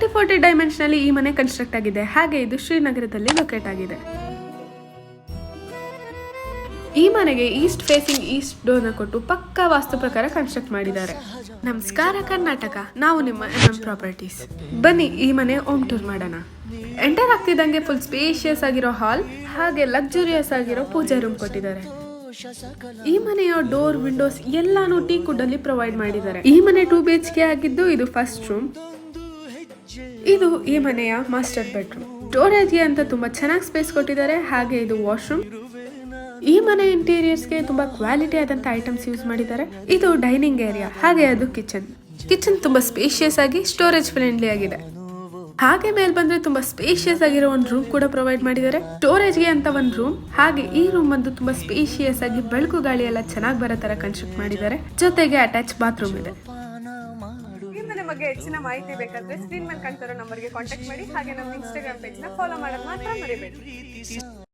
30-40 dimension ಅಲ್ಲಿ ಈ ಮನೆ ಕನ್ಸ್ಟ್ರಕ್ಟ್ ಆಗಿದೆ. ಹಾಗೆ ಇದು ಶ್ರೀನಗರದಲ್ಲಿ ಲೊಕೇಟ್ ಆಗಿದೆ. ಈ ಮನೆಗೆ ಈಸ್ಟ್ ಫೇಸಿಂಗ್ ಈಸ್ಟ್ ಡೋರ್ನ ಕೊಟ್ಟು ಪಕ್ಕಾ ವಾಸ್ತು ಪ್ರಕಾರ ಕನ್ಸ್ಟ್ರಕ್ಟ್ ಮಾಡಿದ್ದಾರೆ. ನಮಸ್ಕಾರ ಕರ್ನಾಟಕ, ನಾವು ನಿಮ್ಮ ಪ್ರಾಪರ್ಟೀಸ್. ಬನ್ನಿ ಈ ಮನೆ ಹೋಮ್ ಟೂರ್ ಮಾಡೋಣ. ಎಂಟರ್ ಆಗ್ತಿದ್ದಂಗೆ ಫುಲ್ ಸ್ಪೇಷಿಯಸ್ ಆಗಿರೋ ಹಾಲ್ ಹಾಗೆ ಲಕ್ಸುರಿಯಸ್ ಆಗಿರೋ ಪೂಜಾ ರೂಮ್ ಕೊಟ್ಟಿದ್ದಾರೆ. ಈ ಮನೆಯ ಡೋರ್ ವಿಂಡೋಸ್ ಎಲ್ಲಾನು ಟೀ ಕುಡ್ ಅಲ್ಲಿ ಪ್ರೊವೈಡ್ ಮಾಡಿದ್ದಾರೆ. ಈ ಮನೆ 2 BHK ಆಗಿದ್ದು ಇದು ಫಸ್ಟ್ ರೂಮ್. ಇದು ಈ ಮನೆಯ ಮಾಸ್ಟರ್ ಬೆಡ್ರೂಮ್. ಸ್ಟೋರೇಜ್ಗೆ ಅಂತ ತುಂಬಾ ಚೆನ್ನಾಗಿ ಸ್ಪೇಸ್ ಕೊಟ್ಟಿದ್ದಾರೆ. ಹಾಗೆ ಇದು ವಾಶ್ರೂಮ್. ಈ ಮನೆ ಇಂಟೀರಿಯರ್ಸ್ಗೆ ತುಂಬಾ ಕ್ವಾಲಿಟಿ ಆದಂತ ಐಟಮ್ಸ್ ಯೂಸ್ ಮಾಡಿದ್ದಾರೆ. ಇದು ಡೈನಿಂಗ್ ಏರಿಯಾ, ಹಾಗೆ ಅದು ಕಿಚನ್. ಕಿಚನ್ ತುಂಬಾ ಸ್ಪೇಷಿಯಸ್ ಆಗಿ ಸ್ಟೋರೇಜ್ ಫ್ರೆಂಡ್ಲಿ ಆಗಿದೆ. ಹಾಗೆ ಮೇಲ್ ಬಂದ್ರೆ ತುಂಬಾ ಸ್ಪೇಷಿಯಸ್ ಆಗಿರೋ ಒಂದು ರೂಮ್ ಕೂಡ ಪ್ರೊವೈಡ್ ಮಾಡಿದ್ದಾರೆ. ಸ್ಟೋರೇಜ್ಗೆ ಅಂತ ಒಂದು ರೂಮ್. ಹಾಗೆ ಈ ರೂಮ್ ಬಂದು ತುಂಬಾ ಸ್ಪೇಷಿಯಸ್ ಆಗಿ ಬೆಳಕು ಗಾಳಿ ಎಲ್ಲ ಚೆನ್ನಾಗಿ ಬರೋ ತರ ಕನ್ಸ್ಟ್ರಕ್ಟ್ ಮಾಡಿದ್ದಾರೆ. ಜೊತೆಗೆ ಅಟ್ಯಾಚ್ ಬಾತ್ರೂಮ್ ಇದೆ. ಈ ಮನೆ ಬಗ್ಗೆ ಹೆಚ್ಚಿನ ಮಾಹಿತಿ ಬೇಕಾದ್ರೆ ಸ್ಕ್ರೀನ್ ಮೇಲೆ ಕಾಣ್ತಿರೋ ನಂಬರ್ಗೆ ಕಾಂಟ್ಯಾಕ್ಟ್ ಮಾಡಿ. ಹಾಗೆ ನಮ್ಮ ಇನ್ಸ್ಟಾಗ್ರಾಮ್ ಪೇಜ್ ನ ಫಾಲೋ ಮಾಡೋದು ಮಾತ್ರ ಮರಿಬೇಡಿ.